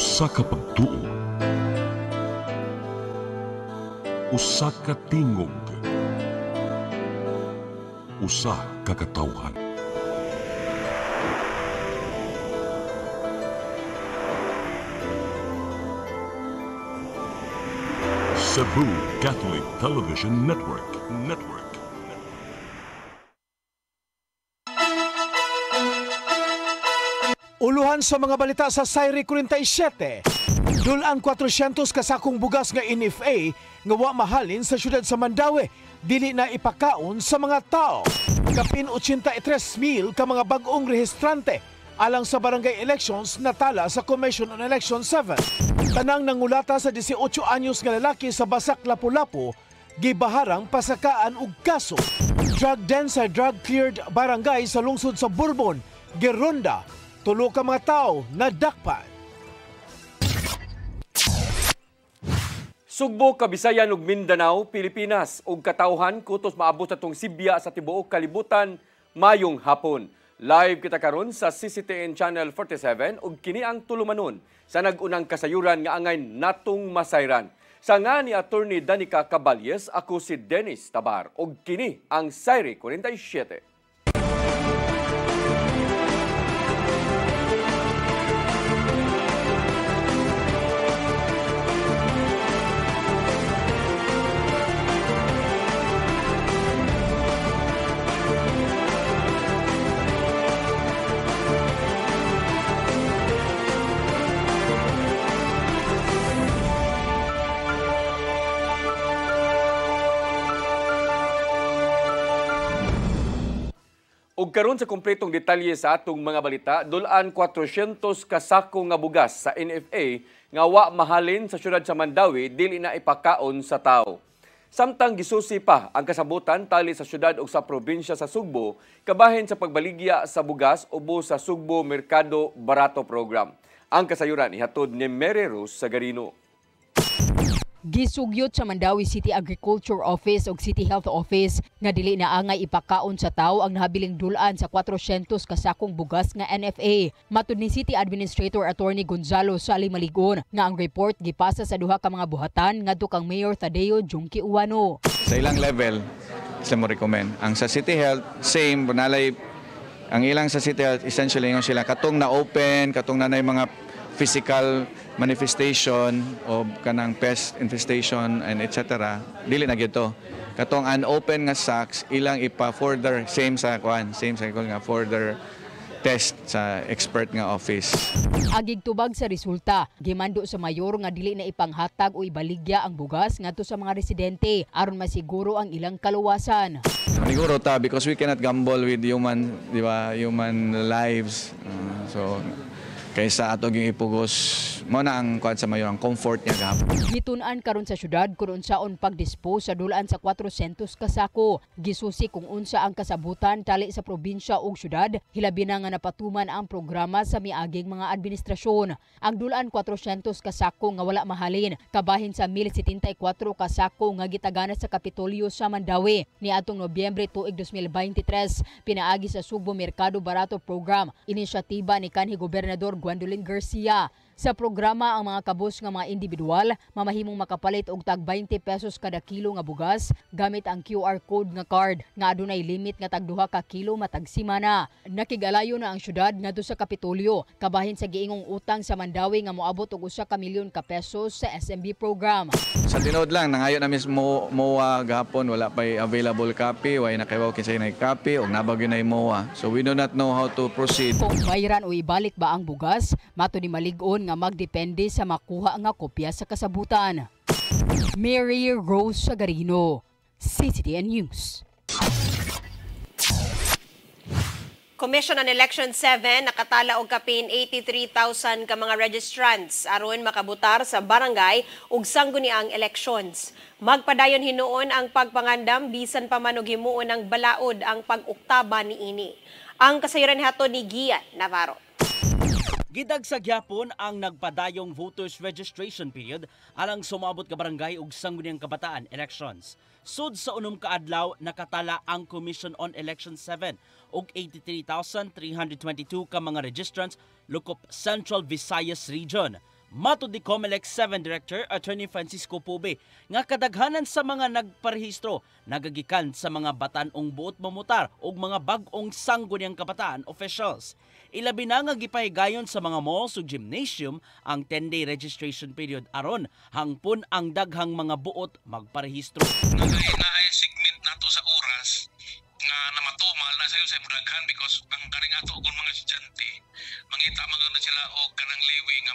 Usa ka pagtuo, usa ka tingog, usa ka katawhan. Cebu Catholic Television Network. Uluhan sa mga balita sa Sayri 47. Dulan 400 kasakong bugas nga NFA nga wa mahalin sa syudad sa Mandaue, dili na ipakaon sa mga tao. Kapin 83,000 ka mga bag-ong rehistrante alang sa barangay elections natala sa Commission on Election 7. Tanang nangulata sa 18 anyos nga lalaki sa Basak Lapu-Lapu gibaharang pasakaan og kaso. Drug den sa drug-cleared barangay sa lungsod sa Bourbon, gironda. Tulo ka mga tao na dakpan. Sugbo, Kabisayan ug Mindanao, Pilipinas ug katawhan kutos maabot atong Sibya sa tibuok kalibutan mayong hapon. Live kita karon sa CCTN Channel 47 ug kini ang tulumanon sa nag-unang kasayuran nga angay natong masayran. Sa nga ni Attorney Danica Caballes, ako si Dennis Tabar ug kini ang Sayri 47. Ug karon sa kumpletong detalye sa atong mga balita, dulan 400 kasako nga bugas sa NFA nga wa mahalin sa syudad sa Mandaue dili na ipakaon sa tao. Samtang gisusi pa ang kasabutan tali sa syudad ug sa probinsya sa Sugbo kabahin sa pagbaligya sa bugas ubos sa Sugbo Merkado Barato Program. Ang kasayuran ihatod ni Mary Rose Sagarino. Gisugyot sa Mandaue City Agriculture Office ug City Health Office nga dili na angay ipakaon sa tawo ang nahabiling dulan sa 400 kasakong bugas nga NFA. Matud ni City Administrator Attorney Gonzalo Salimaligon nga ang report gipasa sa duha ka mga buhatan ngadto kang Mayor Tadeo Junki Uwano. Sa ilang level sila mo recommend. Ang sa City Health same bunalay ang ilang sa City Health essentially yung sila katong na open, katong nanay mga physical manifestation o kanang pest infestation and etc. Dili na gito. Katong unopen nga sacks ilang ipa further same sa nga further test sa expert nga office. Agig tubag sa resulta, gimando sa mayor nga dili na ipanghatag o ibaligya ang bugas ngadto sa mga residente aron masiguro ang ilang kaluwasan. Maniguro ta because we cannot gamble with human, di ba, human lives. So kaysa ato ging ipugos mo na ang kuan sa mayor ang comfort niya gahapon. Gitun-an karon sa syudad kung unsaon pag-dispose sa dulaan sa 400 kasako. Gisusi kung unsa ang kasabutan tali sa probinsya ug syudad, hilabi na nga napatuman ang programa sa miaging mga administrasyon. Ang dulaan 400 kasako nga wala mahalin, kabahin sa 1074 kasako nga gitagana sa Kapitolyo sa Mandaue. Niadtong Nobyembre tuig 2023, pinaagi sa Sugbo Merkado Barato Program, inisyatiba ni kanhi Gobernador Gwendolyn Garcia. Sa programa, ang mga kabus nga mga individual mamahimong makapalit og tag 20 pesos kada kilo nga bugas gamit ang QR code nga card nga adunay limit nga tag 2 ka kilo matag semana. Nakigalayo na ang syudad ngadto sa Kapitolyo kabahin sa giingong utang sa Mandaue nga moabot og 1 ka milyon ka pesos sa SMB program. Sa tinod lang nangayo na mismo MOA gahapon wala pay available copy, way nakabaw kinsay na copy og nabagyo na MOA. So we do not know how to proceed. Kung bayran o ibalik ba ang bugas, mato ni malig-on nga magdepende sa makuha nga kopya sa kasabutan. Mary Rose Sagarino, CCTN News. Commission on Election 7 nakatala og kapin 83,000 ka mga registrants aron makabutar sa barangay ug sangguniang elections. Magpadayon hinuon ang pagpangandam bisan pa man og himuon ang balaod ang pag-uktaba niini. Ang kasayuran hatod ni Gian Navarro. Gidagsag gyapon ang nagpadayong voters registration period alang sumabot ka barangay ug sangguniang kabataan elections. Sud sa unom ka adlaw nakatala ang Commission on Election 7 og 83,322 ka mga registrants lukop Central Visayas Region. Matud ni COMELEC 7 Director Attorney Francisco Pube nga kadaghanan sa mga nagparehistro nagagikan sa mga batan-ong buot mamutar ug mga bag-ong sangguniang kabataan officials. Ilabi na nga gipahigayon sa mga malls ug gymnasium ang 10-day registration period aron hangpon ang daghang mga buot magparehistro. Naay segment nato sa oras nga namatumal na sayo sa mudaghan because ang kaning ato ug mga estudyante mangita maganda sila og kanang liwi nga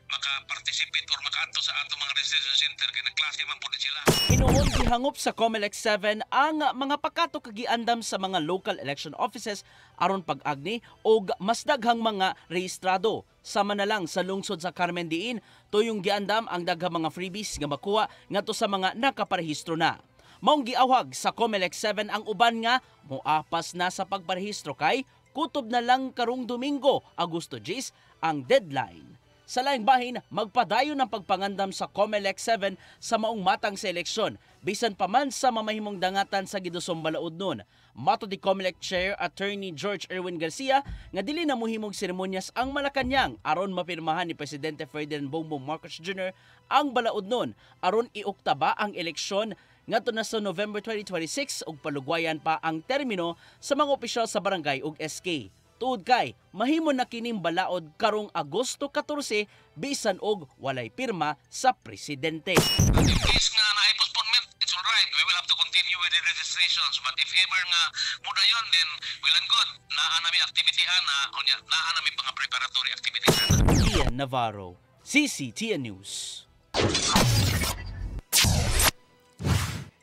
maka-participate or makaadto sa ato mga registration center kay nagklase man pud sila. Hinuon gihangop sa COMELEC 7 ang mga pagkato kagiandam sa mga local election offices aron pag-agni og mas daghang mga rehistrado. Sama na lang sa lungsod sa Carmen Diin, tuyong giandam ang daghang mga freebies nga makuha ngadto sa mga nakaparehistro na. Maong giawhag sa COMELEC 7 ang uban nga moapas na sa pagparehistro kay kutob na lang karong Domingo, Agosto 10 ang deadline. Sa laing bahin, magpadayon ng pagpangandam sa COMELEC 7 sa maong matang sa eleksyon, bisan pa man sa mamahimong dangatan sa gidusong balaod nun. Mato di COMELEC Chair Attorney George Erwin Garcia nga dili na muhimong seremonyas ang Malacañang aron mapirmahan ni Presidente Ferdinand Bongbong Marcos Jr. ang balaod nun aron iuktaba ang eleksyon ngadto na sa November 2026 ug palugwayan pa ang termino sa mga opisyal sa barangay ug SK. Tuod kay mahimo na kining balaod karong Agosto 14 bisan og walay pirma sa presidente. In case nga naay postponement, it's all right. We will have to continue with the registrations. But if ever nga muna yun, then well and good. Naa nami activity ana, unya naa nami mga preparatory activities ana. Ian Navarro, CCTN News.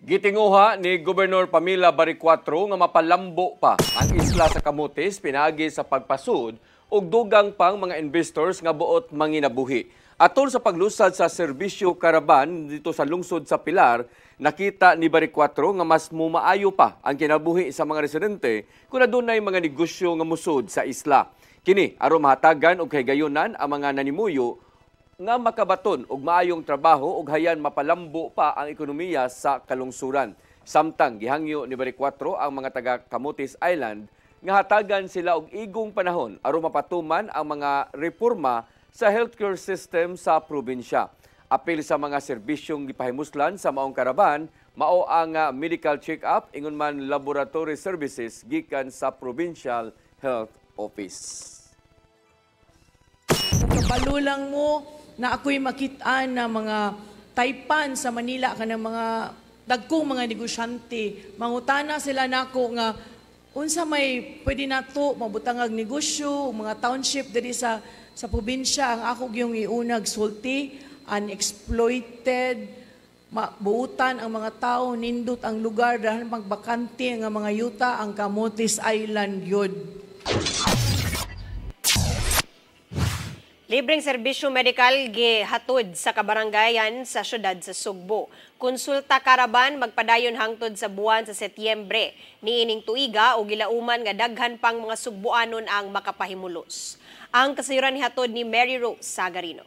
Gitinguha ni Gobernador Pamela Baricuatro nga mapalambo pa ang isla sa Camotes pinaagi sa pagpasud ug dugang pang mga investors nga buot manginabuhi. Atol sa paglusad sa serbisyo karaban dito sa lungsod sa Pilar, nakita ni Baricuatro nga mas mumaayo pa ang kinabuhi sa mga residente kung adunay mga negosyo nga musud sa isla. Kini aron mahatagan og higayonan ang mga nanimuyo nga makabaton og maayong trabaho ug hayan mapalambo pa ang ekonomiya sa kalungsuran. Samtang gihangyo ni Baricuatro ang mga taga Camotes Island nga hatagan sila og igong panahon aron mapatuman ang mga reforma sa healthcare system sa probinsya. Apil sa mga serbisyong gipahimuslan sa maong karaban, mao ang medical check-up ingon man laboratory services gikan sa Provincial Health Office. Kapalulang mo na ako'y makitaan na mga taypan sa Manila kanang mga dagkong mga negosyante. Mangutana sila nako nga unsa may pwede nato mabutangag negosyo, mga township diri sa probinsya ang ako gyung iunag sulti, unexploited, buutan ang mga tao, nindot ang lugar dahil magbakante nga mga yuta ang Camotes Island yun. Libreng serbisyo medikal gihatod sa kabarangayan sa syudad sa Sugbo. Konsulta karaban magpadayon hangtod sa buwan sa Setyembre. Niining tuiga o gilauman nga daghan pang mga Sugboanon ang makapahimulos. Ang kasayuran ni hatod ni Mary Rose Sagarino.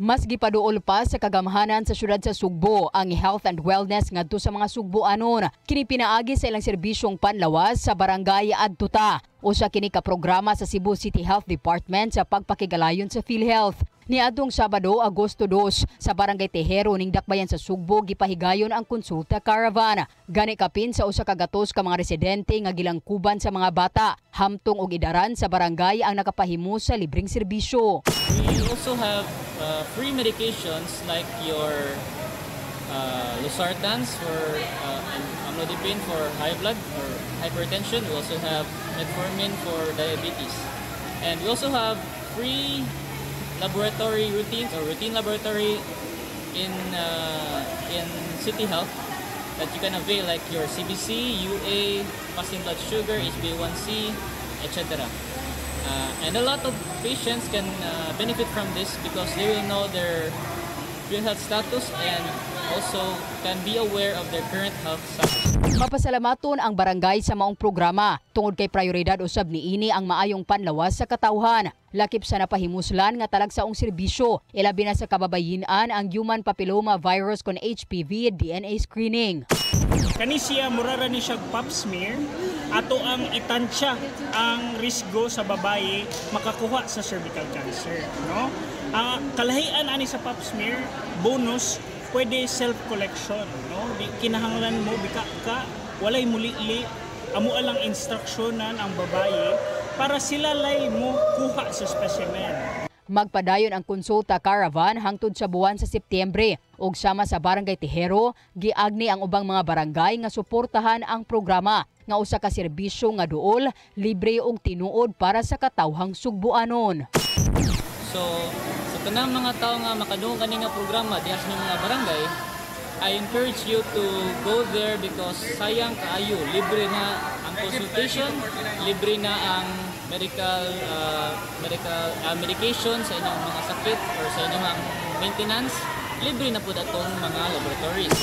Mas gipaduol pa sa kagamhanan sa syudad sa Sugbo ang health and wellness ngadto sa mga Sugboanon. Kini pinaagi sa ilang serbisyong panlawas sa barangay adto ta. Usa kini ka programa sa Cebu City Health Department sa pagpakigalayon sa PhilHealth. Niadtong Sabado, Agosto 2, sa Barangay Tejero ning Dakbayan sa Sugbo gipahigayon ang konsulta caravan. Gani kapin sa usa ka gatos ka mga residente nga gilangkuban sa mga bata, hamtong og idaran sa barangay ang nakapahimo sa libreng serbisyo. We also have free medications like your losartans for amlodipine for high blood or hypertension. We also have metformin for diabetes. And we also have free laboratory routines or routine laboratory in City Health that you can avail, like your CBC, UA, fasting blood sugar, HbA1c, etc. And a lot of patients can benefit from this because they will know their real health status and also can be aware of their current health status. Mapasalamaton ang barangay sa maong programa. Tungod kay prioridad usab niini ang maayong panlawas sa katawhan. Lakip sa napahimuslan nga talagsaong serbisyo, ilabi na sa kababayin-an ang human papilloma virus kon HPV DNA screening. Kani siya murara ni siya pap smear ato ang itansya ang risgo sa babaye makakuha sa cervical cancer, no? Kalahian ani sa pap smear bonus pwede self-collection, no? Di kinahanglan mo bika ka, walay mulili, amo alang instruksyonan ang babaye para sila lay mo kuha sa specimen. Magpadayon ang konsulta caravan hangtod sa buwan sa Setyembre ug sama sa Barangay Tejero, giagni ang ubang mga barangay nga suportahan ang programa nga usa ka serbisyo nga duol, libre ug tinuod para sa katawhang Sugbuanon. So, sa tanang mga tao nga makadungog kani nga programa diha sa mga barangay, I encourage you to go there because sayang kaayo, libre na ang consultation, libre na ang medication sa inyong mga sakit or sa inyong mga maintenance, libre na po datong mga laboratories.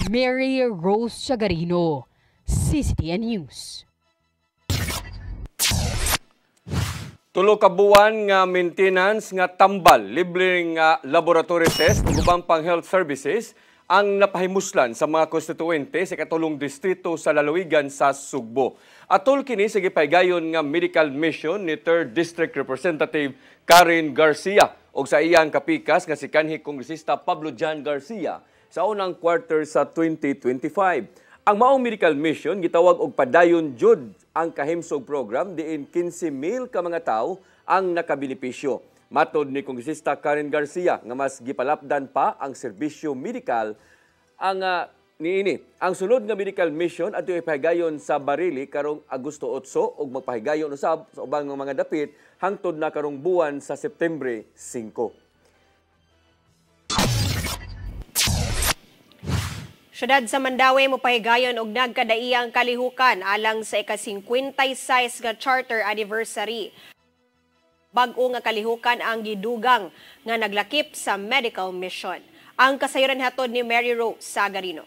Mary Rose Sagarino, CCTN News. Tulo ka buwan nga maintenance nga tambal, libre nga laboratory test ug ubang pang health services ang napahimuslan sa mga konstituente sa katulong distrito sa lalawigan sa Sugbo. Atol kini sa gipaygayon nga medical mission ni 3rd District Representative Karen Garcia ug sa iyang kapikas nga si kanhi Kongresista Pablo Jan Garcia sa unang quarter sa 2025. Ang maong medical mission gitawag og padayon jud ang kahimsog program diin 15,000 ka mga tawo ang nakabenepisyo. Matod ni Kongresista Karen Garcia nga mas gipalapdan pa ang serbisyo medikal ang niini. Ang sunod nga medical mission adto ipahigayon sa Barili karong Agosto 8 ug magpahigayon usab sa ubang mga dapit hangtod na karong buwan sa Septembre 5. Syudad sa Mandaue mopahigayon og nagkadaiyang kalihukan alang sa ika-56 nga charter anniversary. Bag-o nga kalihukan ang gidugang nga naglakip sa medical mission. Ang kasayuran hatod ni Mary Rose Sagarino.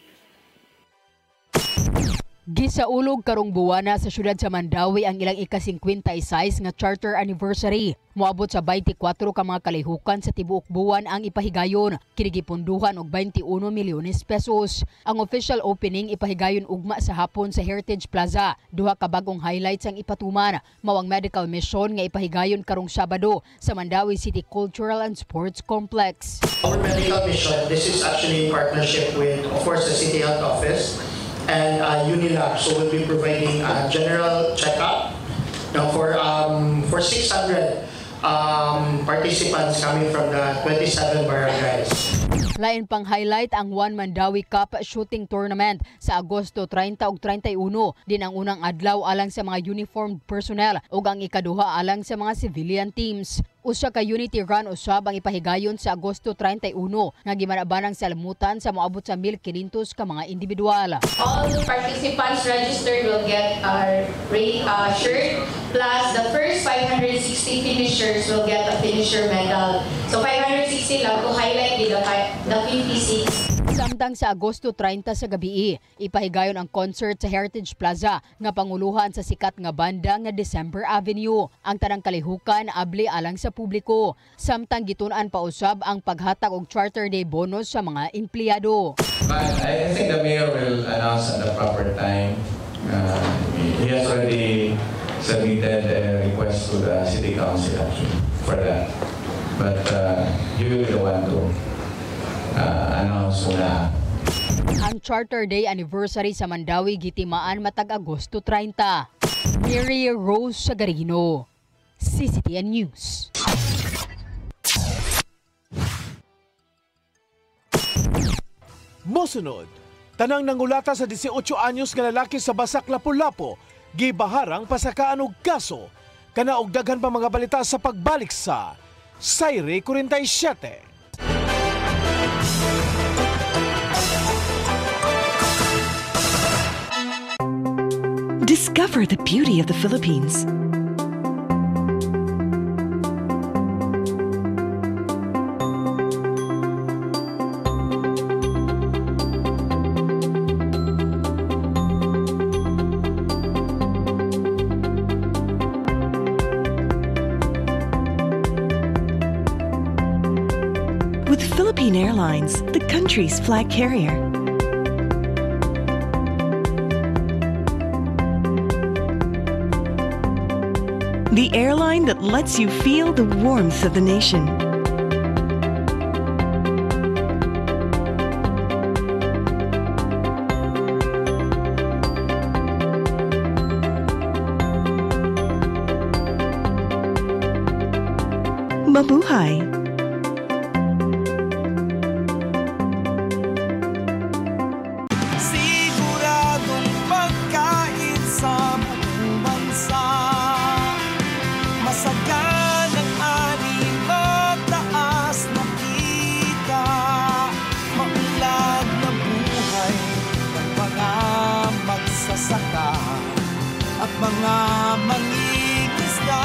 Gisaulog karong buwana sa syudad sa Mandaue ang ilang ika-56 nga charter anniversary. Moabot sa 24 ka mga kalihukan sa tibuok buwan ang ipahigayon, kinigipunduhan og 21 milyones pesos. Ang official opening ipahigayon ugma sa hapon sa Heritage Plaza. Duha ka bagong highlights ang ipatuman, mao ang medical mission nga ipahigayon karong Sabado sa Mandaue City Cultural and Sports Complex. Our medical mission, this is actually in partnership with, of course, the City Health Office and Unilab. So we'll be providing a general checkup for 600 participants coming from the 27 barangays. Lain pang highlight ang One Mandaue Cup shooting tournament sa Agosto 30 ug 31. Din ang unang adlaw alang sa mga uniformed personnel ug ang ikaduha alang sa mga civilian teams. Usa ka unity run usab ang ipahigayon sa Agosto 31 nga gimanabanang salmutan sa moabot sa 1,500 ka mga individual. All participants registered will get our shirt plus the first 560 finishers will get a finisher medal. So 560 lang to highlight the 56. Samtang sa Agosto 30 sa gabi, ipahigayon ang concert sa Heritage Plaza nga panguluhan sa sikat nga banda nga December Avenue. Ang tanang kalihukan abli alang sa publiko. Samtang gitun-an pa usab ang paghatag og Charter Day bonus sa mga empleyado. I think the mayor will announce at the proper time. He has already submitted a request to the City Council actually for that. But you will be the one to announce muna. Ang Charter Day anniversary sa Mandaue gitimaan matag Agosto 30. Mary Rose Sagarino, CCTN News. Mosunod, tanang nangulata sa 18 anyos nga lalaki sa Basak Lapu-Lapu, gibaharang pasakaan og kaso. Kana og daghan pa mga balita sa pagbalik sa Sayre 47. Discover the beauty of the Philippines. With Philippine Airlines, the country's flag carrier. the airline that lets you feel the warmth of the nation. Mabuhay! Siguradong pagkain sa buong bansa. Masaganang ani, mataas na kita. Maunlad na buhay ng mga magsasaka at mga mangingisda.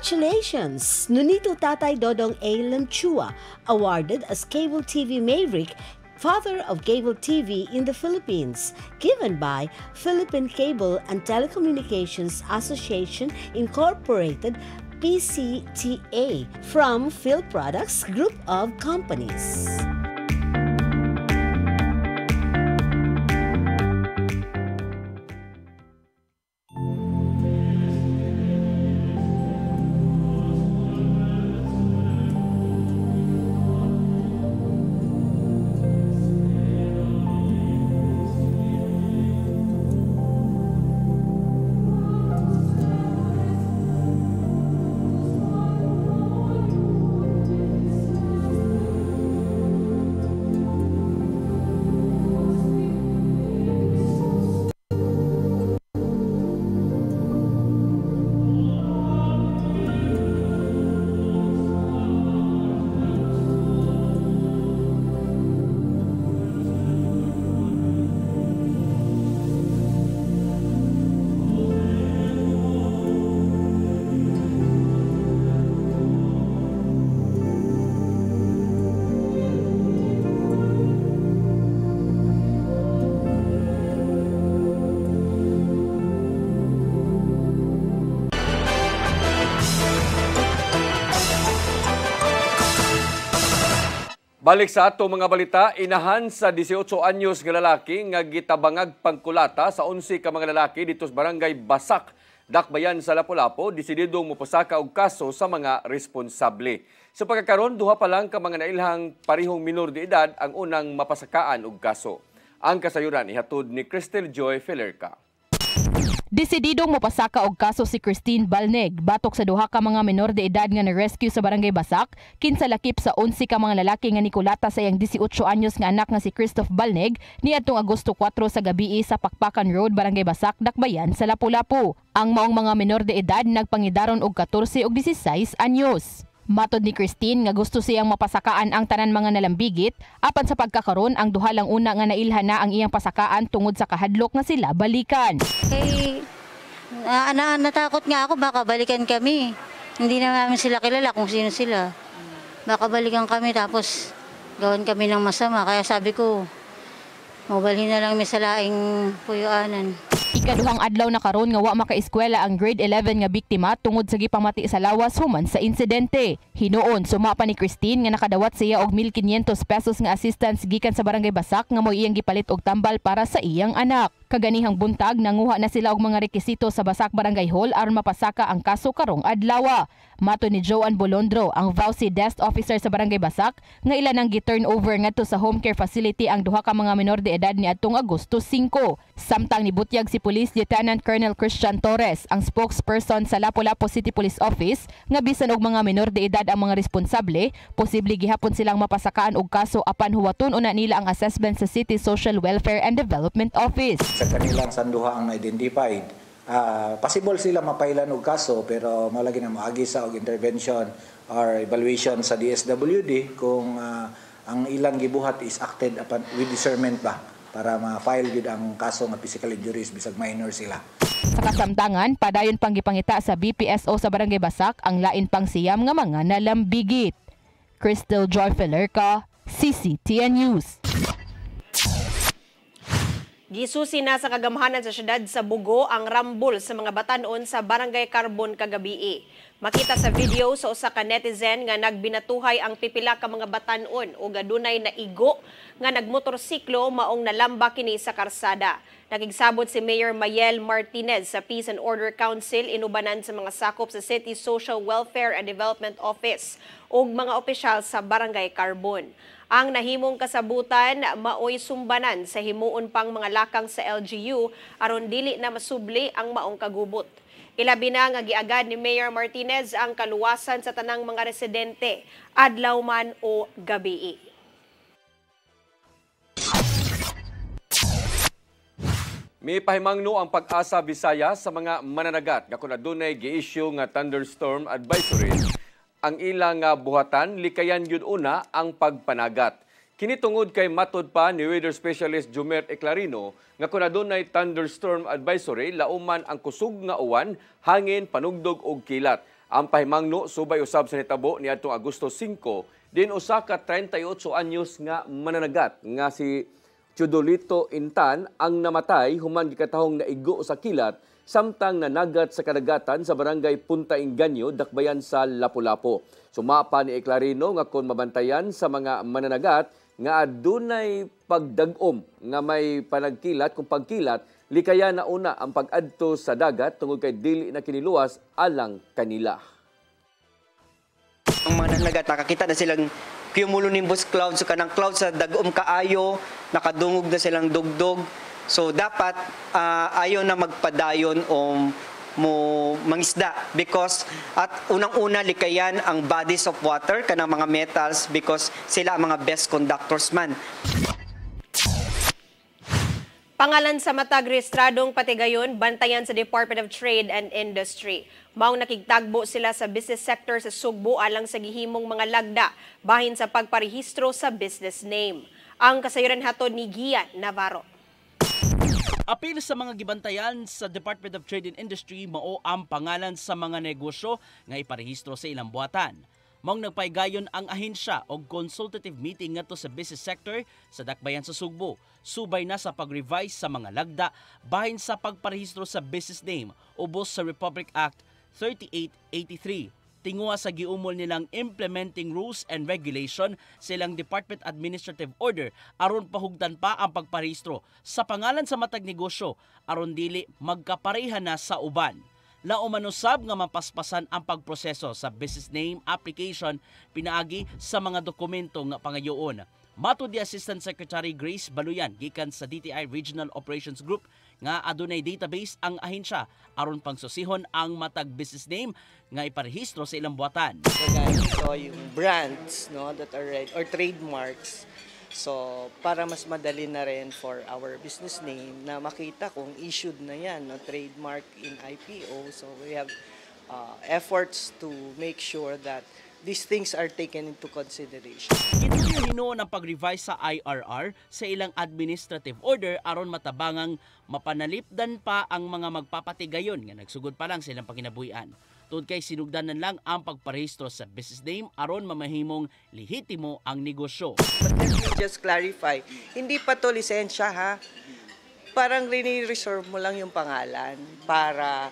Congratulations! Nunito Tatay Dodong A. Lamchua, awarded as Cable TV Maverick, Father of Cable TV in the Philippines, given by Philippine Cable and Telecommunications Association Incorporated, PCTA, from Phil Products Group of Companies. Balik sa ato mga balita, inahan sa 18 anyos nga lalaki nga gitabangag pangkulata sa 11 ka mga lalaki dito sa barangay Basak, Dakbayan sa Lapu-Lapu, desididong mopasaka og kaso sa mga responsable. Sa pagkakaroon, duha pa lang ka mga nailhang parihong minor de edad ang unang mapasakaan og kaso. Ang kasayuran ihatod ni Cristel Joy Felerca. Desididong mopasaka og kaso si Christine Balneg batok sa duha ka mga menor de edad nga na-rescue sa barangay Basak kinsa lakip sa 11 ka mga lalaki nga nikulata sa iyang 18 anyos nga anak nga si Christoph Balneg niadtong Agosto 4 sa gabii sa Pakpakan Road, barangay Basak, Dakbayan sa Lapu-Lapu. Ang maong mga menor de edad nagpangidaron og 14 ug 16 anyos. Matod ni Christine nga gusto siyang mapasakaan ang tanan mga nalambigit, apan sa pagkakaroon ang duha lang una nga nailhan na ang iyang pasakaan tungod sa kahadlok nga sila balikan. Natakot nga ako, baka balikan kami. Hindi na namin sila kilala kung sino sila. Baka balikan kami tapos gawan kami ng masama. Kaya sabi ko, mabalhin na lang may sa laing puyuanan. Ikaduhang adlaw na karon nga wa makaeskwela ang grade 11 nga biktima tungod sa gipamati sa lawas human sa insidente. Hinuon sumapa ni Christine nga nakadawat siya og 1,500 pesos nga assistance gikan sa barangay Basak nga mo iyang gipalit og tambal para sa iyang anak. Kaganihang buntag nanguha na sila og mga rekisito sa Basak Barangay Hall aron mapasaka ang kaso karong adlaw. Mato ni Joan Bolondro, ang VAUSI Desk Officer sa Barangay Basak, nga ilan ang gi-turnover ngadto sa home care facility ang duha ka mga menor de edad niadtong Agosto 5. Samtang nibutyag si Police Lieutenant Colonel Christian Torres, ang spokesperson sa Lapu-Lapu City Police Office, nga bisan og mga menor de edad ang mga responsable, posible gihapon silang mapasakaan og kaso apan huwaton una nila ang assessment sa City Social Welfare and Development Office. Sa kanilang sanduha ang identified, possible sila mapailan og kaso pero malagi na maagi sa og intervention or evaluation sa DSWD kung ang ilang gibuhat is acted upon with discernment ba para ma-file gid ang kaso nga physical injuries bisag minor sila. Sa kasamtangan, padayon pang gipangita sa BPSO sa Barangay Basak ang lain pang siyam nga mga nalambigit. Cristel Joy Felerca, CCTN News. Gisusi na sa kagamhanan sa syudad sa Bugo ang rambol sa mga batanon sa Barangay Carbon kagabii. Makita sa video sa usa ka netizen nga nagbinatuhay ang pipila ka mga batanon o gadunay na igo nga nagmotorsiklo maong nalamba kini sa karsada. Nakigsabot si Mayor Mayel Martinez sa Peace and Order Council inubanan sa mga sakop sa City Social Welfare and Development Office ug mga opisyal sa Barangay Carbon. Ang nahimong kasabutan maoy sumbanan sa himuon pang mga lakang sa LGU aron dili na masubli ang maong kagubot. Ilabi na nga giagad ni Mayor Martinez ang kaluwasan sa tanang mga residente, adlaw man o gabii. May pahimangno ang Pag-asa Bisaya sa mga mananagat nga kun adunay gi-issue nga thunderstorm advisory. Ang ilang buhatan, likayan yun una ang pagpanagat. Kini tungod kay matod pa ni weather specialist Jumer Eclarino nga kung adunay thunderstorm advisory, lauman ang kusog nga uwan, hangin, panugdog ug kilat. Ang pahimangno subay usab sa nitabo niadtong Agosto 5, din usa ka 38 anyos nga mananagat nga si Chudolito Intan ang namatay human gikatahong naigo sa kilat samtang nanagat sa kadagatan sa barangay Punta Inganyo, Dakbayan sa Lapu-Lapu. Sumapa ni Eclarino nga kung mabantayan sa mga mananagat nga adunay pagdagom nga may panagkilat kung pagkilat, likaya na una ang pag-adto sa dagat tungod kay dili na kiniluwas alang kanila. Ang mananagat, nakakita na silang cumulonimbus clouds, so kanang clouds sa dagom kaayo, nakadungog na silang dugdog. So dapat ayaw na magpadayon o mangisda because at unang-una likayan ang bodies of water kanang mga metals because sila ang mga best conductors man. Pangalan sa matag rehistradong patigayon, bantayan sa Department of Trade and Industry. Maong nakigtagbo sila sa business sector sa Sugbo alang sa gihimong mga lagda bahin sa pagparehistro sa business name. Ang kasayuran hatod ni Gian Navarro. Apil sa mga gibantayan sa Department of Trade and Industry mao ang pangalan sa mga negosyo nga iparehistro sa ilang buhatan. Maong nagpaygayon ang ahensya og consultative meeting ngadto sa business sector sa Dakbayan sa Sugbo. Subay na sa pag-revise sa mga lagda bahin sa pagparehistro sa business name ubos sa Republic Act 3883. tinguha sa giumol nilang implementing rules and regulation sa ilang Department Administrative Order aron pahugdan pa ang pagparehistro sa pangalan sa matag negosyo aron dili magkapareha na sa uban. Laumanusab nga mapaspasan ang pagproseso sa business name application pinaagi sa mga dokumento nga pangayoon. Matud di Assistant Secretary Grace Baluyan gikan sa DTI Regional Operations Group nga adunay database ang ahensya aron pangsusihon ang matag business name nga iparehistro sa ilang buhatan. So yung brands no that are or trademarks. So para mas madali na rin for our business name na makita kung issued na yan no trademark in IPO. So we have efforts to make sure that these things are taken into consideration. Hinuon ang pag-revise sa IRR sa ilang administrative order aron matabangang mapanalipdan pa ang mga magpapatigayon nga nagsugod pa lang silang panginabuhian. Tungod kay sinugdanan lang ang pagparehistro sa business name aron mamahimong lehitimo ang negosyo. But let me just clarify, hindi pa to lisensya ha. Parang rini-reserve mo lang yung pangalan para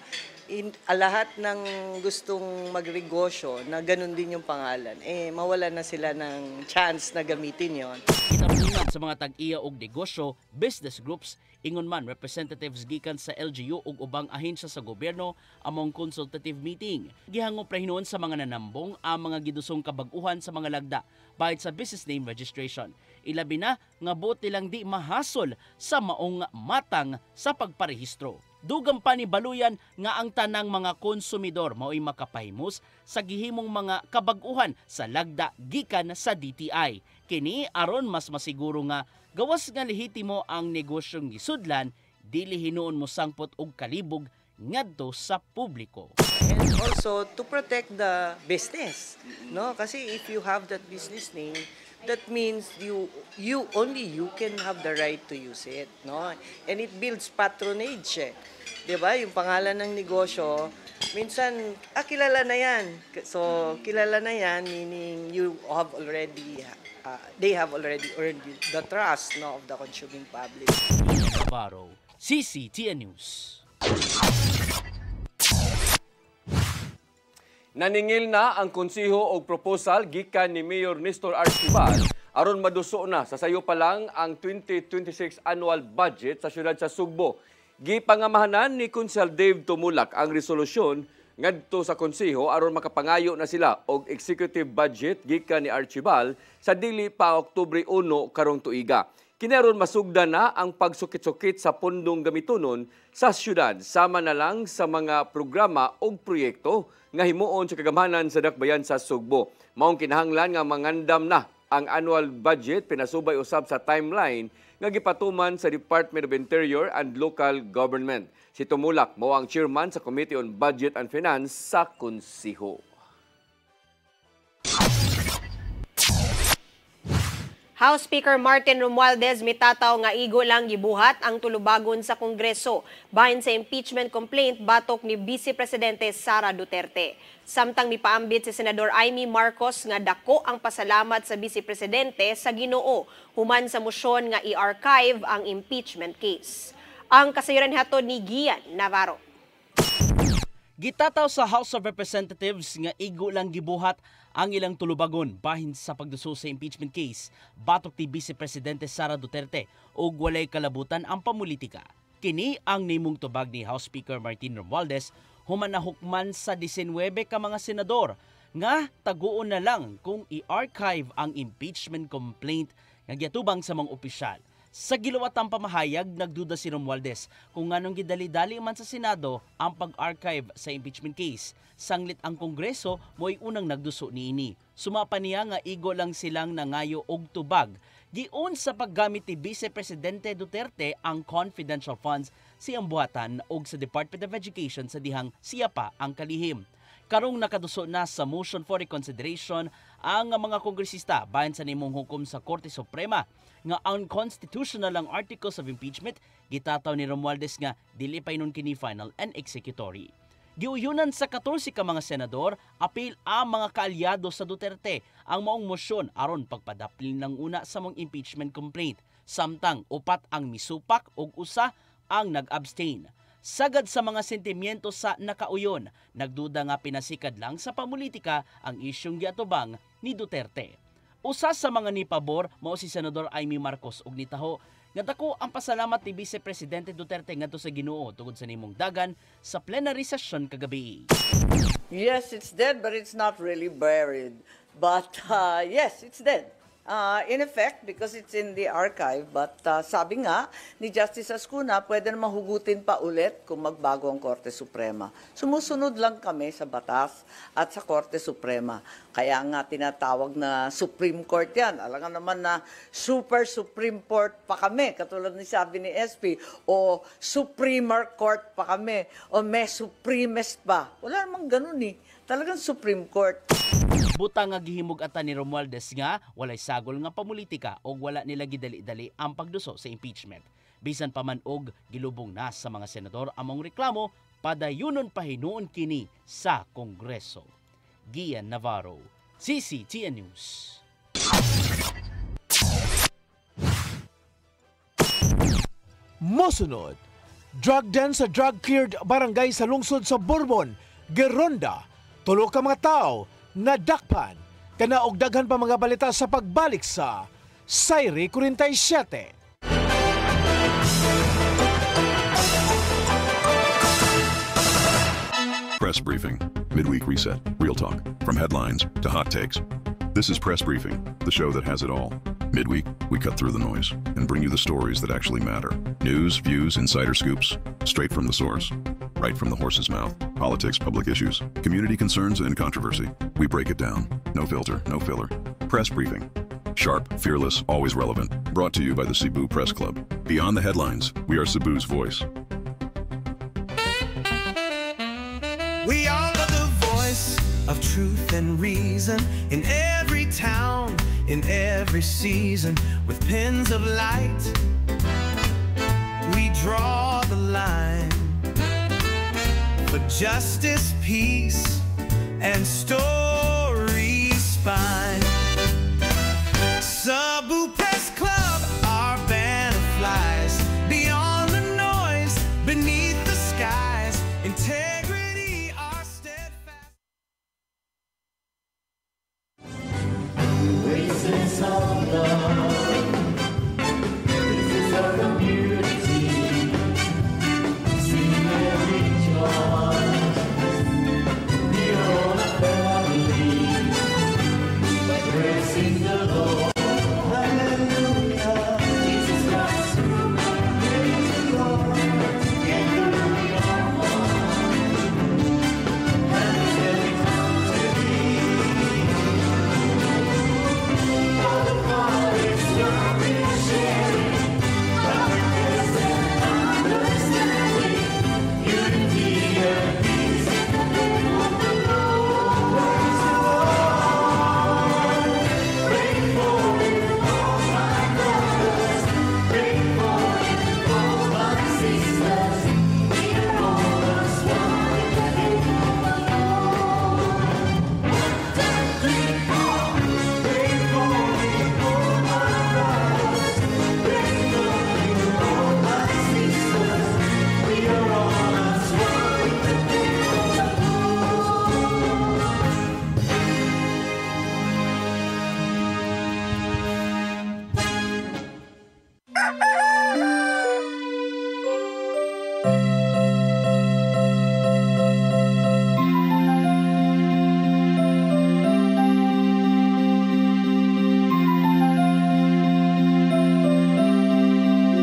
lahat ng gustong magnegosyo na ganun din yung pangalan, mawala na sila ng chance na gamitin yon. Itarungan sa mga tag-iya og negosyo, business groups, ingon man representatives gikan sa LGU ug ubang ahensya sa gobyerno among consultative meeting. Gihangop rahinon sa mga nanambong ang mga gidusong kabag-uhan sa mga lagda bahid sa business name registration. Ilabi na nga buti lang di mahasol sa maong matang sa pagparehistro. Dugang pa ni Baluyan nga ang tanang mga konsumidor mao'y makapahimos sa gihimong mga kabag-uhan sa lagda gikan sa DTI. Kini aron mas masiguro nga gawas nga lehitimo ang negosyong gisudlan, dili hinuon mo sangpot og kalibog ngadto sa publiko. And also to protect the business, no? Kasi if you have that business name, that means you can have the right to use it, no? And it builds patronage. 'Di ba? Yung pangalan ng negosyo, minsan kilala na 'yan. So, kilala na 'yan meaning you have already they have already earned the trust no of the consuming public. Navarro, CCTN News. Naningil na ang konseho og proposal gikan ni Mayor Nestor Archibal aron maduso na sa sayo pa lang ang 2026 annual budget sa siyudad sa Sugbo. Gipangamahanan ni Konsehal Dave Tumulak ang resolusyon ngadto sa konseho aron makapangayo na sila og executive budget gikan ni Archibal sa dili pa Oktubre 1 karong tuiga. Kinaron masugda na ang pagsukit-sukit sa pundong gamitonon sa siyudad sama na lang sa mga programa o proyekto nga himuon sa kagamanan sa dakbayan sa Sugbo. Maong kinahanglan nga mangandam na ang annual budget pinasubay usab sa timeline nga gipatuman sa Department of Interior and Local Government. Si Tumulak mao ang chairman sa Committee on Budget and Finance sa konseho. House Speaker Martin Romualdez mitataw nga igo lang gibuhat ang tulubagon sa Kongreso bahin sa impeachment complaint batok ni Vice Presidente Sara Duterte. Samtang mipaambit si Senador Amy Marcos nga dako ang pasalamat sa Vice Presidente sa Ginoo human sa mosyon nga i-archive ang impeachment case. Ang kasayuran hatod ni Gian Navarro. Gitataw sa House of Representatives nga igo lang gibuhat ang ilang tulubagon bahin sa pagduso sa impeachment case batok ni Vice Presidente Sara Duterte ug walay kalabutan ang pamulitika. Kini ang nimong tubag ni House Speaker Martin Romualdez human na hukman sa 19 ka mga senador nga taguon na lang kung i-archive ang impeachment complaint nga giatubang sa mga opisyal. Sa giluwatang pamahayag, nagduda si Romualdez kung anong gidali-dali man sa Senado ang pag-archive sa impeachment case. Sanglit ang Kongreso, mo'y unang nagduso niini. Sumapa niya nga igo lang silang nangayo og tubag. Giun sa paggamit ni Vice Presidente Duterte ang confidential funds siyang buhatan og sa Department of Education sa dihang siya pa ang kalihim. Karong nakaduso na sa motion for reconsideration ang mga kongresista bahin sa nimong hukom sa Korte Suprema nga unconstitutional ang articles of impeachment, gitataw ni Romualdez nga dili pa inon kini final and executory. Giuyunan sa 14 ka mga senador, apil ang mga kaalyado sa Duterte ang maong mosyon aron pagpadapil ng una sa mong impeachment complaint. Samtang upat ang misupak ug usa ang nag-abstain. Sagad sa mga sentimiento sa nakauyon, nagduda nga pinasikad lang sa pamulitika ang isyong giatubang ni Duterte. Usa sa mga nipabor mao si Senador Amy Marcos ug nitaho nga dako ang pasalamat ni Vice Presidente Duterte ngadto sa Ginoo tungod sa nimong dagan sa plenary session kagabi. Yes, it's dead, but it's not really buried. But yes, it's dead. In effect, because it's in the archive, but sabi nga ni Justice Ascuna, pwede na mahugutin pa ulit kung magbago ang Korte Suprema. Sumusunod lang kami sa batas at sa Korte Suprema. Kaya nga tinatawag na Supreme Court yan. Alam nga naman na Super Supreme Court pa kami, katulad ni sabi ni SP, o Supremer Court pa kami, o may Supremest pa. Wala namang ganun eh. Talagang Supreme Court. Butang nga gihimog ata ni Romualdez nga walay sagol nga pamulitika o wala nila gidali-dali ang pagduso sa impeachment. Bisan pa man og gilubong na sa mga senador among reklamo, padayunon pa hinuon kini sa Kongreso. Gian Navarro, CCTN News. Mosunod, drug den sa drug-cleared barangay sa lungsod sa Bourbon, Geronda. Tulo ka mga tao nadakpan. Kanaog daghan pa mga balita sa pagbalik sa Sayri 47. Press Briefing. Midweek reset. Real talk. From headlines to hot takes. This is Press Briefing, the show that has it all. Midweek, we cut through the noise and bring you the stories that actually matter. News, views, insider scoops, straight from the source. Right from the horse's mouth. Politics, public issues, community concerns, and controversy. We break it down. No filter, no filler. Press Briefing. Sharp, fearless, always relevant. Brought to you by the Cebu Press Club. Beyond the headlines, we are Cebu's voice. We are the voice of truth and reason in every town, in every season. With pens of light, we draw the line for justice, peace, and stories fine. Cebu Press Club, our banner flies beyond the noise, beneath the skies. Integrity, our steadfast. Oasis of love. This is our community. Sing every joy. We are all a family. Praising the Lord. Hallelujah. Jesus Christ. Praise the Lord. And glory on and till it comes to thee. All the power is love and sharing. Happiness and understanding. Unity and peace in the name of the Lord. Praise the Lord. Pray for it, all my brothers. Pray for it, all my sisters. We are all as one in the name of the Lord. 1, 2, 3, 4. Pray for it, all my brothers. Pray for it, all my sisters. We are all as one in the name of the Lord.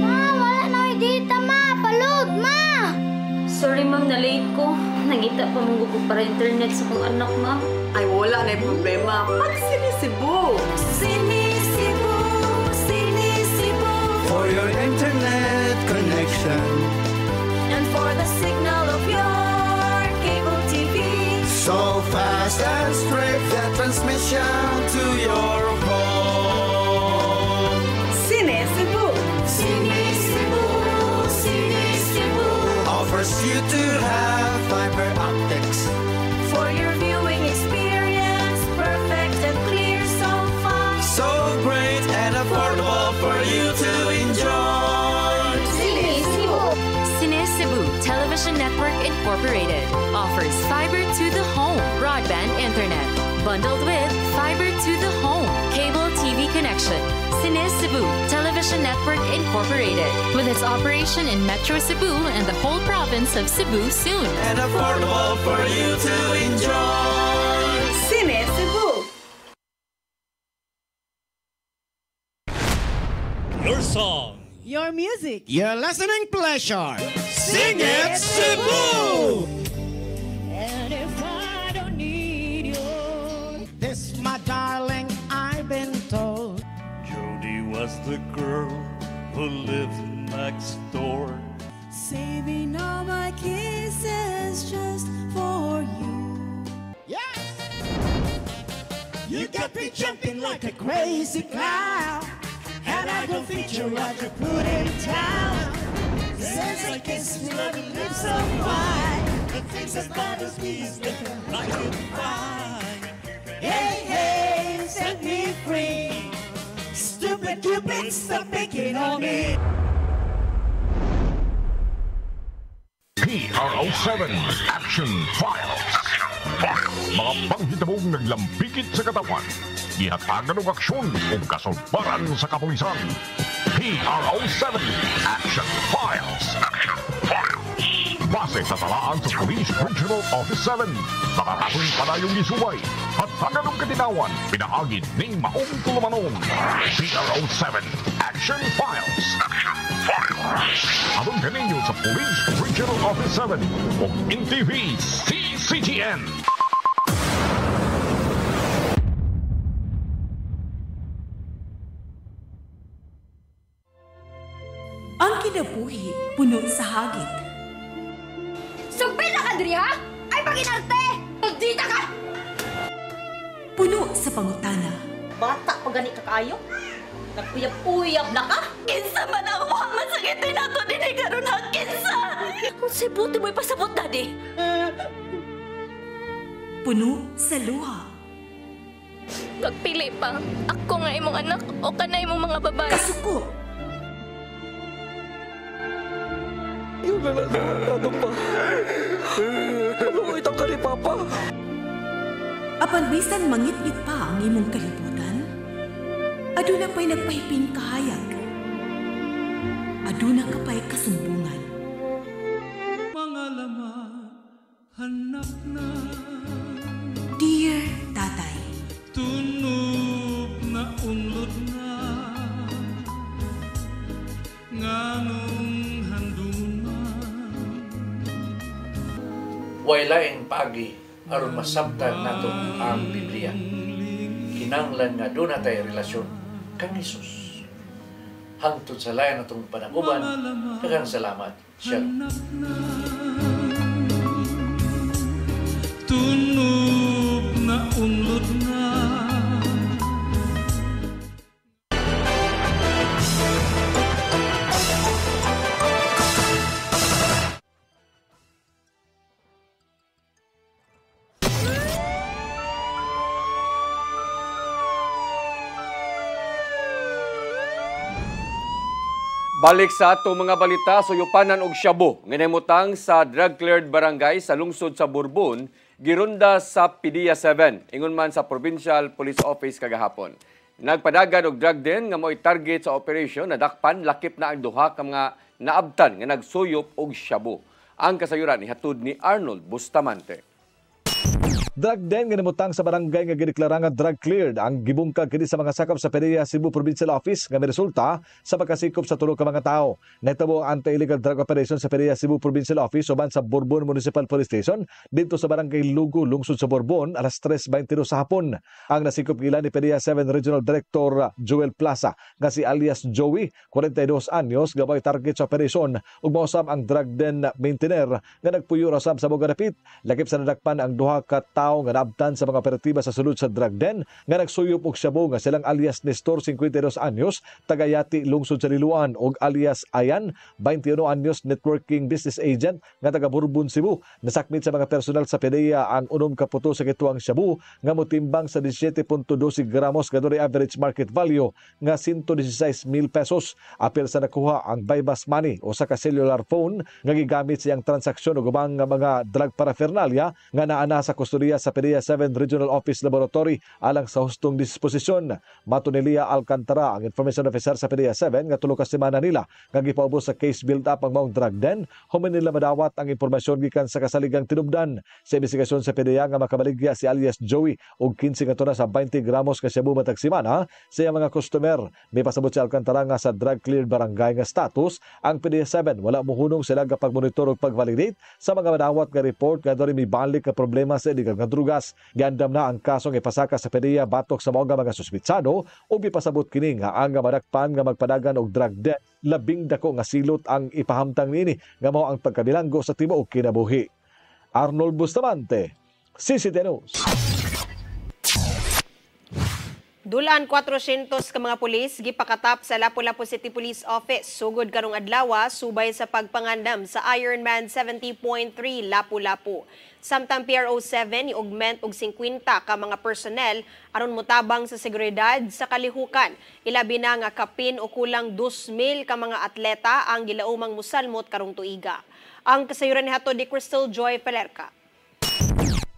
Ma, wala na may data, ma. Palud, ma. Sorry ma'am, na-late ko. Nagita pa mong gusto para internet sa kong anak, ma'am. Ay, wala na yung problema. Pag sinisibo. Sinisibo, sinisibo. For your internet connection, And for the signal of your cable TV. so fast and straight, the transmission to your home. Sinisibo. Sinisibo, sinisibo. Offers you to have fiber optics. For your viewing experience, perfect and clear so fast. So great and affordable for you to enjoy. Sinisibo. Cine Cebu Television Incorporated offers fiber to the home broadband internet bundled with fiber to the home cable TV connection. Cines Cebu Television Network Incorporated with its operation in Metro Cebu and the whole province of Cebu soon. And affordable for you to enjoy. Cine Cebu. Your song. Your music. Your listening pleasure. Sing it, Cebu! And if I don't need you, This, my darling, I've been told. Jody was the girl who lived next door. saving all my kisses just for you. Yes! You got me jumping like a crazy clown, and I don't think you're right to put it down. Since I kiss you, love your lips so wide, the things that bothers me is different like you find. Hey, hey, set me free. Stupid Cupid, stop picking on me. PRO7 Action Files. Mga panghitabong naglambikit sa katawan. Ihatagan ng aksyon o kasulbaran sa kapulisan. PRO7 Action Files. Base sa talaan sa Police Regional Office 7. Nakatapon padayong gisubay at taganong katinawan pinaagid ng maong tulumanon. PRO7 Action Files. Abang kaninyo sa Police Regional Office 7 o NTV CCGN. Ang kinabuhi, puno sa hagit. Sumpil na ka, Dri, ha? Ay, paginarte! Magdita ka! Puno sa pangutana. Bata pa gani ka kayo? Nagpuyab-uyab na ka? Kinsa man ang mukhang masakitin nato din ay karoon ha, kinsa! Kung sibuti mo'y pasabot, Daddy. Puno sa luha. Pagpili pa, ako nga imong anak o kanay imong mga babae. Kasuko. Yung ano pa? Ano itong kani Papa? Apan bisan mangit-ngit pa ang imong kalibutan, aduna pa'y nagpahiping kahayag. Aduna ka pa'y kasumbungan. Mga laman, hanap na. Dear Tatay, Tunog na unlod na. Nganong handungan. Waylaing pagi aron masabtan nato ang Biblia. Kinanglan nga doon natay relasyon kang Hesus. Hangtod sa layan natong panaguban, daghang salamat. Shalom. Tunog na unlod na. Balik sa atong mga balita, suyupanan og shabu nga nahimutang sa drug-cleared barangay sa lungsod sa Bourbon, girunda sa PDEA 7, ingon man sa Provincial Police Office kagahapon. Nagpadagan og drug den nga mo'y target sa operation, nadakpan lakip na ang duha ka mga naabtan nga nagsuyop og shabu. Ang kasayuran ihatod ni Arnold Bustamante. Drug den nga namutang sa barangay nga gideklara nga drug cleared ang gibungkag kini sa mga sakop sa PDEA Cebu Provincial Office nga miresulta sa pagkasikop sa tulo ka mga tao. Nahitabo ang anti-illegal drug operation sa PDEA Cebu Provincial Office uban sa Bourbon Municipal Police Station dito sa barangay Lugo, lungsod sa Bourbon alas 3:22 sa hapon. Ang nasikop gila ni PDEA 7 Regional Director Joel Plaza nga si alias Joey, 42 anyos, gabay target sa operation ug mausab ang drug den maintainer nga nagpuyo rasab sa Bogarapit lakip sa nadakpan ang duha ka tawo nga naabtan sa mga operatiba sa sulod sa drug den nga nagsuyop og shabu nga silang alias Nestor 52 anyos, tagayati lungsod sa Liloan, og alias Ayan 21 anyos, networking business agent nga taga Burbon, Cebu. Nasakmit sa mga personal sa PDEA ang 9 sa kituang shabu nga motimbang sa 17.12 gramos kaduri average market value nga 116,000 pesos. Apil sa nakuha ang buy-bus money o sa cellular phone nga gigamit siyang transaksyon o gubang nga mga drug paraphernalia nga naana sa kustodiya sa PDEA 7 Regional Office Laboratory alang sa hustong disposisyon. Mato ni Lia Alcantara, ang information officer sa PDEA 7, nga 3 ka semana nila nga gipaubos sa case build-up ang maong drug den, human nila madawat ang impormasyon gikan sa kasaligang tinubdan. Sa investigasyon sa PDEA nga makabaligya si alias Joey og 15 nga tona sa 20 gramos ka shabu matag semana sa mga customer. May pasabot si Alcantara nga sa drug cleared barangay nga status, ang PDEA 7 wala mohunong sila nga pagmonitor og pagvalidate sa mga madawat nga report nga dori may balik ka problema sa illegal nga drugas. Giandam na ang kasong ipasaka sa PDEA batok sa mga suspitsado o gipasabot kini nga ang madakpan nga magpadagan og drug den. Labing dako nga silot ang ipahamtang nini nga mao ang pagkabilanggo sa tibuok kinabuhi. Arnold Bustamante, CCTV News. Dulan 400 ka mga pulis gipakatap sa Lapu-Lapu City Police Office sugod karong adlaw subay sa pagpangandam sa Ironman 70.3 Lapu-Lapu. Samtang PRO 7 i-augment og 50 ka mga personnel aron motabang sa seguridad sa kalihukan. Ilabi na nga kapin o kulang 2,000 ka mga atleta ang gilaumang musalmot karong tuiga. Ang kasayuran ni hatod ni Crystal Joy Pelerca.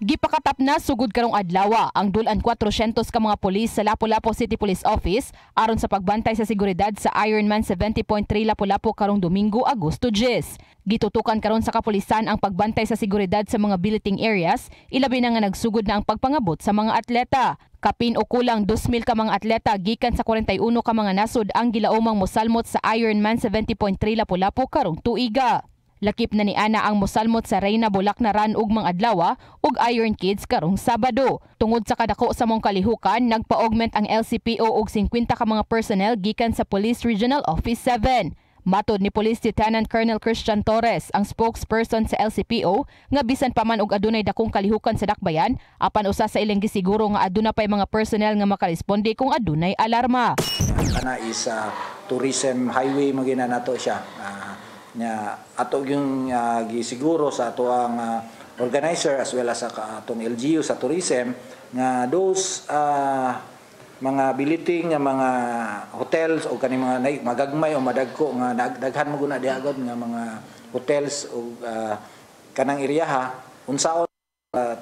Gipakatap na sugod karong adlaw ang dulan 400 ka mga pulis sa Lapu-Lapu City Police Office aron sa pagbantay sa seguridad sa Ironman 70.3 Lapu-Lapu karong Domingo, Agosto 10. Gitutukan karon sa kapulisan ang pagbantay sa seguridad sa mga billeting areas, ilabi na nga nagsugod na ang pagpangabot sa mga atleta. Kapin o kulang 2,000 ka mga atleta gikan sa 41 ka mga nasod ang gilaumang mosalmot sa Ironman 70.3 Lapu-Lapu karong tuiga. Lakip na ni Ana ang mosalmot sa Reyna Bulacnaran ug mga adlaw ug Iron Kids karong Sabado. Tungod sa kadako sa mong kalihukan, nagpa-augment ang LCPO og 50 ka mga personnel gikan sa Police Regional Office 7. Matod ni Police Lieutenant Colonel Christian Torres, ang spokesperson sa LCPO, nga bisan pa man og adunay dakong kalihukan sa dakbayan, apan usa sa ilang gisiguro nga aduna pay mga personnel nga makaresponde kung adunay alarma. Kana is tourism highway magina nato siya. Nya ato yung gisiguro sa ato ang organizer as well as sa atong LGU sa tourism nga those mga billeting nga mga hotels o kani mga magagmay o madagko nga daghan mo guna diagod nga mga hotels o kanang area unsaon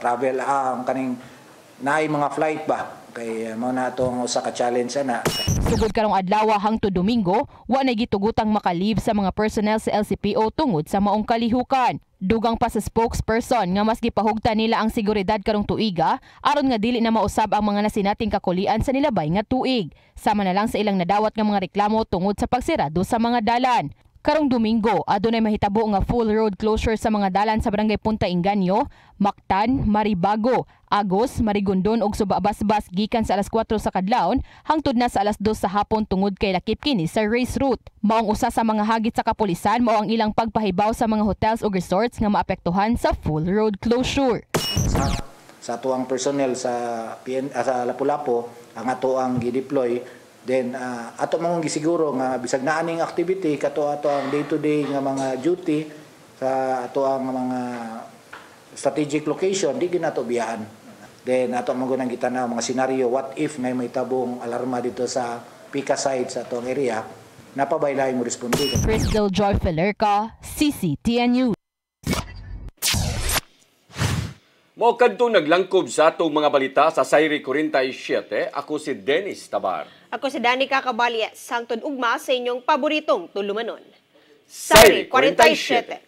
travel ang kaning naay mga flight ba kay mao na atong usa ka challenge ana. Sugod karong adlaw hangtod Domingo, wa na gitugutang makalib sa mga personnel sa LCPO tungod sa maong kalihukan. Dugang pa sa spokesperson nga mas gipahugta nila ang seguridad karong tuiga aron nga dili na mausab ang mga nasinating kakulian sa nilabay nga tuig. Sama na lang sa ilang nadawat nga mga reklamo tungod sa pagsirado sa mga dalan. Karong Domingo, adunay mahitabo nga full road closure sa mga dalan sa Barangay Punta Inganyo, Mactan, Maribago, Agos, Marigondon ug Subabasbas gikan sa alas 4 sa kadlawon hangtod na sa alas 2 sa hapon tungod kay lakip kini sa race route. Maong usa sa mga hagit sa kapulisan mao ang ilang pagpahibaw sa mga hotels ug resorts nga maapektuhan sa full road closure. Sa tuang personnel sa sa Lapu-Lapu ang ato ang gi-deploy. Then ato mong gisiguro nga bisag naa ning activity kato ato ang day-to-day nga mga duty sa ato ang mga strategic location di ginato biyahan. Then ato mong gunang gitanaw mga scenario what if ngay may tabong alarma dito sa Pika site sa atong area napabaylay mo responde. Crystal Joy Pelerca, CCTN News. Mao kadtong naglangkob sa atong mga balita sa Sayri 47, ako si Dennis Tabar. Ako si Danica Caballes, hangtod ugma sa inyong paboritong tulumanon. Sayri 47.